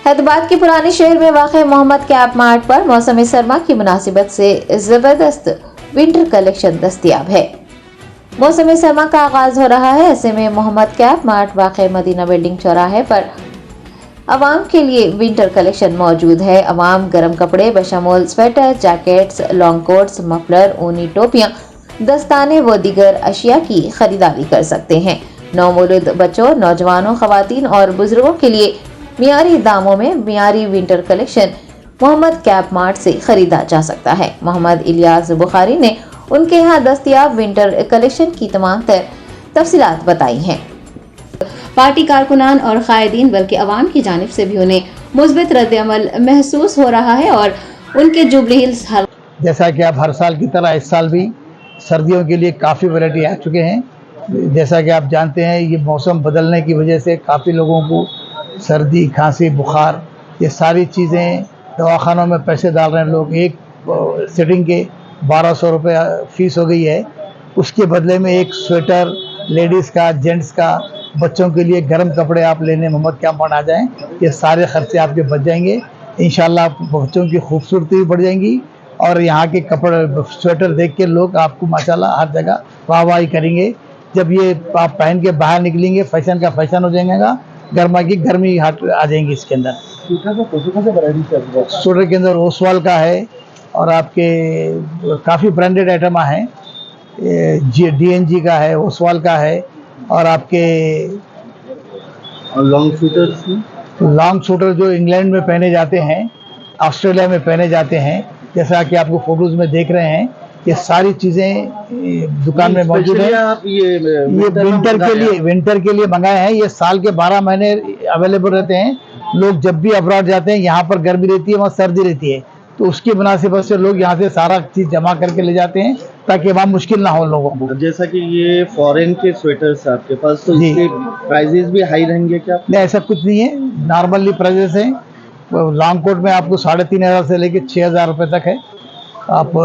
हैदराबाद के पुराने शहर में वाक़ मोहम्मद कैप मार्ट पर मौसम सरमा की मुनासिबत से जबरदस्त विंटर कलेक्शन दस्तयाब है। मौसम सरमा का आगाज हो रहा है, ऐसे में मोहम्मद कैप मार्ट वाक़ मदीना बिल्डिंग चौराहे पर अवाम के लिए विंटर कलेक्शन मौजूद है। अवाम गर्म कपड़े बशमूल sweater, jackets, long coats, muffler, ऊनी टोपियां, दस्ताने व दीगर अशिया की खरीदारी कर सकते हैं। नौमौलूद बच्चों, नौजवानों, खवातीन और बुजुर्गों के लिए मियारी दामों में मियारी winter collection Mohammad cap mart से खरीदा जा सकता है। मोहम्मद इलियास बुखारी ने उनके यहाँ दस्तयाब विंटर कलेक्शन की तमाम तफसीलात बताई हैं। पार्टी कारकुनान और कायदीन बल्कि अवाम की जानिब से भी उन्हें मुस्बित रद्द-ए-अमल महसूस हो रहा है और उनके जुबली हिल्स जैसा कि आप हर साल की तरह इस साल भी सर्दियों के लिए काफ़ी वैरायटी आ चुके हैं। जैसा कि आप जानते हैं, ये मौसम बदलने की वजह से काफ़ी लोगों को सर्दी, खांसी, बुखार, ये सारी चीज़ें दवाखानों में पैसे डाल रहे हैं लोग। एक सिटिंग के 1200 रुपये फ़ीस हो गई है। उसके बदले में एक स्वेटर लेडीज़ का, जेंट्स का, बच्चों के लिए गर्म कपड़े आप लेने मोहम्मद कैप मार्ट आ जाएं। ये सारे खर्चे आपके बच जाएंगे। इंशाल्लाह बच्चों की खूबसूरती भी बढ़ जाएंगी और यहाँ के कपड़े स्वेटर देख के लोग आपको माशाल्लाह हर जगह वाहवाही करेंगे। जब ये आप पहन के बाहर निकलेंगे, फैशन का फैशन हो जाएगा, गर्मा की गर्मी हट आ जाएंगी। इसके अंदर स्वेटर के अंदर ओसवाल का है और आपके काफ़ी ब्रांडेड आइटम हैं। DNG का है, ओसवाल का है और आपके लॉन्ग स्वेटर जो इंग्लैंड में पहने जाते हैं, ऑस्ट्रेलिया में पहने जाते हैं, जैसा कि आपको फोटोज में देख रहे हैं। ये सारी चीज़ें दुकान में मौजूद है। ये विंटर के लिए मंगाए हैं। ये साल के 12 महीने अवेलेबल रहते हैं। लोग जब भी अब्रॉड जाते हैं, यहाँ पर गर्मी रहती है, वहाँ सर्दी रहती है, तो उसकी मुनासिबत से लोग यहाँ से सारा चीज़ जमा करके ले जाते हैं ताकि वहाँ मुश्किल ना हो लोगों को। जैसा कि ये फॉरेन के स्वेटर्स आपके पास, तो इसके प्राइजेस भी हाई रहेंगे क्या? नहीं, ऐसा कुछ नहीं है, नॉर्मली प्राइजेस हैं। लॉन्ग कोट में आपको 3500 से लेके 6000 रुपये तक है। आप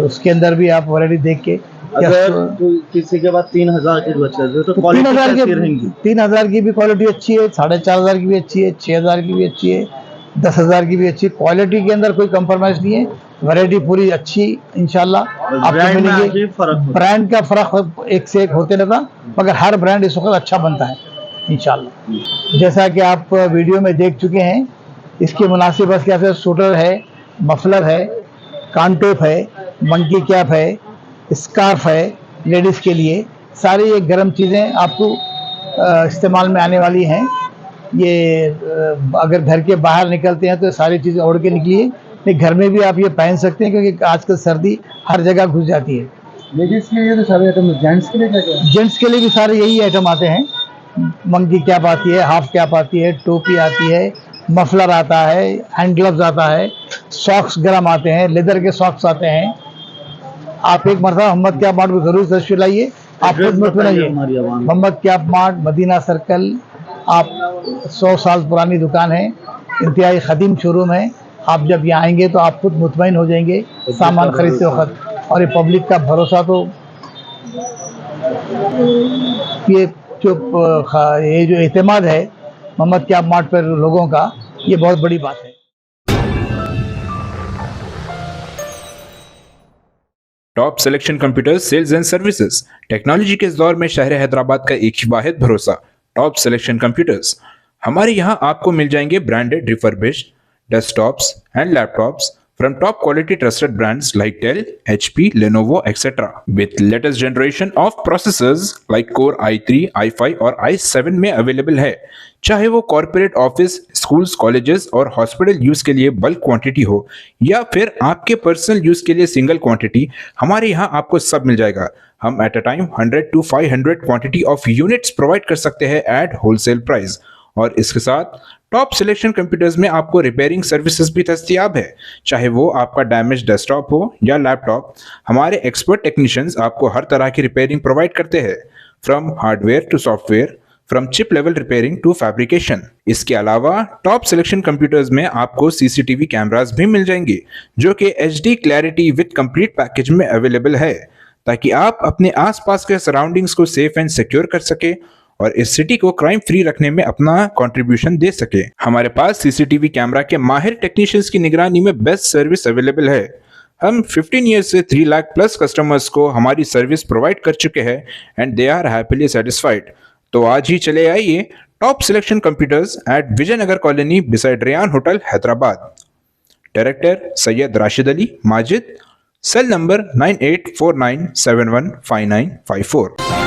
उसके अंदर भी आप वैरायटी देख के, अगर तो किसी के बाद 3000 की बचत है तो 3000 की भी क्वालिटी अच्छी है, 4500 की भी अच्छी है, 6000 की भी अच्छी है, 10,000 की भी अच्छी। क्वालिटी के अंदर कोई कंप्रोमाइज नहीं है। वैरायटी पूरी अच्छी इंशाल्लाह आपको मिलेगी। ब्रांड का फर्क एक से एक होते रहता, मगर हर ब्रांड इस वक्त अच्छा बनता है इंशाल्लाह। जैसा कि आप वीडियो में देख चुके हैं, इसकी मुनासिबत क्या है, स्वेटर है, मफलर है, कानटोप है, मंकी कैप है, स्कार्फ है लेडीज़ के लिए। सारी ये गर्म चीज़ें आपको इस्तेमाल में आने वाली हैं। ये अगर घर के बाहर निकलते हैं तो सारी चीज़ें ओढ़ के निकलिए, नहीं घर में भी आप ये पहन सकते हैं क्योंकि आजकल सर्दी हर जगह घुस जाती है। लेडीज़ के लिए तो सारे आइटम, जेंट्स के लिए क्या? जेंट्स के लिए भी सारे यही आइटम आते हैं। मंकी कैप आती है, हाफ कैप आती है, टोपी आती है, मफलर आता है, हैंड ग्लव्स आता है, सॉक्स गर्म आते हैं, लेदर के सॉक्स आते हैं। आप एक मरतबा मोहम्मद कैप मार्ट को जरूर तशरीफ लाइए। आप खुद मत बनाइए। Mohammed cap mart, Madina circle, आप 100 साल पुरानी दुकान है, इंतहाई ख़दीम शोरूम है। आप जब यहाँ आएंगे तो आप खुद मुतमईन हो जाएंगे सामान खरीदते वक्त। और ये पब्लिक का भरोसा, तो ये जो एतमाद है मोहम्मद कैप मार्ट पर लोगों का, ये बहुत बड़ी बात है। Top selection computers sales and services. Technology के इस दौर में शहर हैदराबाद का एक ही वाहिद भरोसा, टॉप सिलेक्शन कंप्यूटर्स। हमारे यहाँ आपको मिल जाएंगे branded refurbished desktops and laptops from top quality trusted brands like Dell, HP, Lenovo, etc. with latest generation of processors like Core i3, i5 और i7 में अवेलेबल है। चाहे वो कॉर्पोरेट ऑफिस, स्कूल्स, कॉलेजेस और हॉस्पिटल यूज के लिए bulk quantity हो या फिर आपके पर्सनल यूज के लिए सिंगल क्वांटिटी, हमारे यहाँ आपको सब मिल जाएगा। हम at a time 100 to 500 quantity of units provide कर सकते हैं एट होलसेल प्राइस। और इसके साथ टॉप सिलेक्शन कंप्यूटर्स में आपको रिपेयरिंग सर्विसेज भी दस्तयाब है। चाहे वो आपका डैमेज डेस्कटॉप हो या लैपटॉप, हमारे एक्सपर्ट टेक्नीशियंस आपको हर तरह की रिपेयरिंग प्रोवाइड करते हैं, from hardware to software, from chip level repairing to fabrication. इसके अलावा टॉप सिलेक्शन कंप्यूटर्स में आपको CCTV कैमरास भी मिल जाएंगे जो कि HD clarity with complete package में अवेलेबल है, ताकि आप अपने आसपास के सराउंडिंग्स को सेफ एंड सिक्योर कर सके और इस सिटी को क्राइम फ्री रखने में अपना कंट्रीब्यूशन दे सके। हमारे पास सीसीटीवी कैमरा के माहिर टेक्नीशियंस की निगरानी में बेस्ट सर्विस अवेलेबल है। हम 15 ईयर्स से 3 लाख प्लस कस्टमर्स को हमारी सर्विस प्रोवाइड कर चुके हैं and they are happily satisfied. तो आज ही चले आइए top selection computers at Vijayanagar colony beside Rayan hotel Hyderabad. Director Syed Rashid Ali Majid, cell number 9849715954।